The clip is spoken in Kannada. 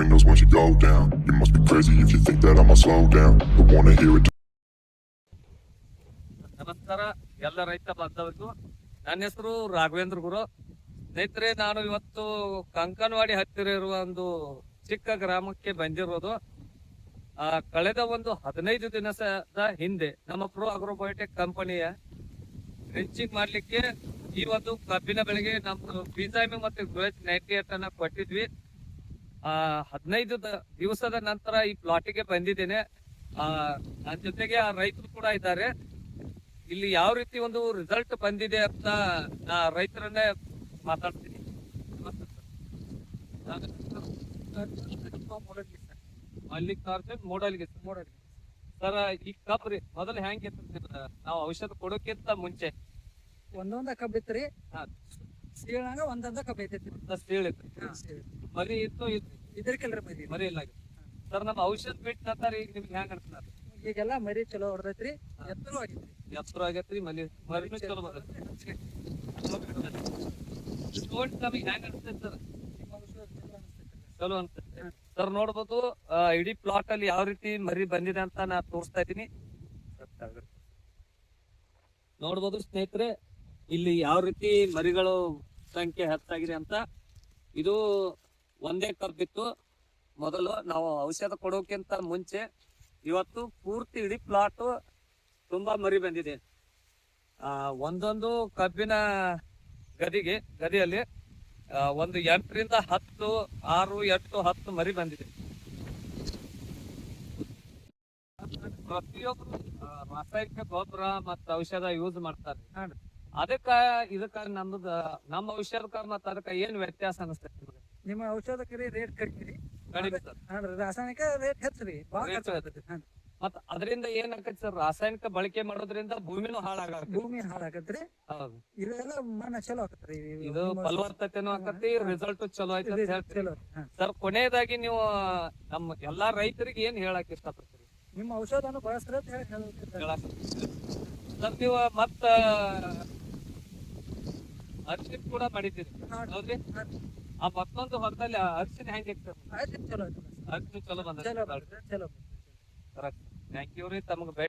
windows once you go down. You must be crazy if you think that I'ma slow down. Don't wanna hear it. ನಮಸ್ಕಾರ ಎಲ್ಲ ರೈತ ಬಾಂಧವರಿಗೂ. ನನ್ನ ಹೆಸರು ರಾಘವೇಂದ್ರ ಗುರು. ಸ್ನೇಹಿತರೆ, ನಾನು ಇವತ್ತು ಕಂಕನವಾಡಿ ಹತ್ತಿರ ಇರುವ ಒಂದು ಚಿಕ್ಕ ಗ್ರಾಮಕ್ಕೆ ಬಂದಿರೋದು. ಕಳೆದ ಒಂದು 15 ದಿನದ ಹಿಂದೆ ನಮ್ಮ ಪ್ರೋ ಅಗ್ರೋಬಯೋಟೆಕ್ ಕಂಪನಿಯ ಡ್ರೆಂಚಿಂಗ್ ಮಾಡ್ಲಿಕ್ಕೆ ಈ ಒಂದು ಕಬ್ಬಿನ ಬೆಳೆಗೆ ನಮ್ದು ಬೀಜಾಮಿ ಮತ್ತು ಗ್ರೋತ್ 98 ಅನ್ನ ಕೊಟ್ಟಿದ್ವಿ. 15 ದಿವಸದ ನಂತರ ಈ ಪ್ಲಾಟಿಗೆ ಬಂದಿದ್ದೇನೆ. ನನ್ನ ಜೊತೆಗೆ ಆ ರೈತರು ಕೂಡ ಇದ್ದಾರೆ. ಇಲ್ಲಿ ಯಾವ ರೀತಿ ಒಂದು ರಿಸಲ್ಟ್ ಬಂದಿದೆ ಅಂತ ನಾ ರೈತರನ್ನೇ ಮಾತಾಡ್ತೀನಿ. ಮಲ್ಲಿಕಾರ್ಜುನ್ ಮೂಡಲ್ಗಿ ಸರ್, ಈ ಕಬ್ ರೀ ಮೊದಲು ಹೆಂಗಿತ್ತು? ನಾವು ಔಷಧ ಕೊಡೋಕ್ಕಿಂತ ಮುಂಚೆ ಒಂದೊಂದ ಕಬ್ಬ ಇತ್ರಿ. ಸೀಳಾಗ ಒಂದೊಂದ ಕಬ್ಬ ಐತೈತಿ. ಸೀಳಿತ್ತು, ಮರಿ ಇತ್ತು, ಇದ್ರಕಿಲ್ರಿ ಮರಿ ಇಲ್ಲ ಸರ್. ನಮ್ಮ ಔಷಧ ಬಿಟ್ಟ ನಂತರ ಈಗ ನಿಮ್ಗೆ ಹೆಂಗ್ ಅನ್ಸ್ತಾರೆ? ಈಗೆಲ್ಲಾ ಮರಿ ಚಲೋ ಹೊಡೆದೈತ್ರಿ, ಎತ್ತರೂ ಆಗೈತ್ರಿ. ಎತ್ತರ ಆಗೈತ್ರಿ, ಮರಿನೂ ಚಲೋ ಬಂದೈತ್ರಿ. ನಮಗೆ ಹೆಂಗ್ ಅನ್ಸ್ತೈತಿ ಸರ್? ಚಲೋ ಅನ್ಸ್ತೈತಿ ಸರ್. ನೋಡ್ಬೋದು ಇಡೀ ಪ್ಲಾಟ್ ಅಲ್ಲಿ ಯಾವ ರೀತಿ ಮರಿ ಬಂದಿದೆ ಅಂತ ನಾ ತೋರಿಸ್ತಾ ಇದ್ದೀನಿ. ನೋಡ್ಬೋದು ಸ್ನೇಹಿತರೆ, ಇಲ್ಲಿ ಯಾವ ರೀತಿ ಮರಿಗಳು ಸಂಖ್ಯೆ ಹೆಚ್ಚಾಗಿದೆ ಅಂತ. ಇದು ಒಂದೇ ಕಬ್ಬಿತ್ತು ಮೊದಲು. ನಾವು ಔಷಧ ಕೊಡೋಕ್ಕಿಂತ ಮುಂಚೆ ಇವತ್ತು ಪೂರ್ತಿ ಇಡೀ ಪ್ಲಾಟ್ ತುಂಬಾ ಮರಿ ಬಂದಿದೆ. ಒಂದೊಂದು ಕಬ್ಬಿನ ಗದಿಯಲ್ಲಿ ಒಂದು 8 ರಿಂದ 10, 6, 8, 10 ಮರಿ ಬಂದಿದೆ. ಪ್ರತಿಯೊಬ್ರು ರಾಸಾಯನಿಕ ಗೊಬ್ಬರ ಮತ್ತು ಔಷಧ ಯೂಸ್ ಮಾಡ್ತಾರೆ. ಇದಕ್ಕ ನಮ್ಮ ಔಷಧಕ್ಕ ಮತ್ತ ಅದಕ್ಕ ಏನ್ ವ್ಯತ್ಯಾಸ ಅನಿಸ್ತೈತಿ ನಿಮ್ಗೆ? ನಿಮ್ಮ ಔಷಧಕ್ಕೆ ರೇಟ್ ಕಡಿಮೆ, ರಾಸಾಯನಿಕ ರೇಟ್ ಹೆಚ್ಚರಿ. ಮತ್ತ ಅದರಿಂದ ಏನ್ ಆಕೈತಿ ಸರ್? ರಾಸಾಯನಿಕ ಬಳಕೆ ಮಾಡೋದ್ರಿಂದ ಭೂಮಿನೂ ಭೂಮಿ ಹಾಳಾಗತ್ರಿ. ಹೌದು, ಇದೆಲ್ಲ ಮಣ್ಣ ಚಲೋ ಆಕತ್ರಿ. ಇದು ಫಲವತ್ತತೆನೂ ಆಕತಿ, ರಿಸಲ್ಟ್ ಚಲೋ ಐತಿ ಸರ್. ಕೊನೆಯದಾಗಿ ನೀವು ನಮ್ಮ ಎಲ್ಲಾ ರೈತರಿಗೆ ಏನ್ ಹೇಳಕ್ ಇಷ್ಟಪಡ್ತೀರಿ? ನಿಮ್ಮ ಔಷಧನು ಬಳಸ್ರ ಸರ್. ನೀವು ಮತ್ತ ಅರ್ಶಿನ ಕೂಡ ಮಾಡಿದ್ದೀರಿ ಹೌದ್ರಿ? ಆ ಮತ್ತೊಂದು ಹೊರದಲ್ಲಿ ಅರ್ಶಿನ ಹೆಂಗ್ ಇರ್ತದೆ? ಚಲೋ ಅರ್ಶಿನ ಚಲೋ ಬಂದ. ಚಲೋ. ಥ್ಯಾಂಕ್ ಯು ರೀ. ತಮಗೆ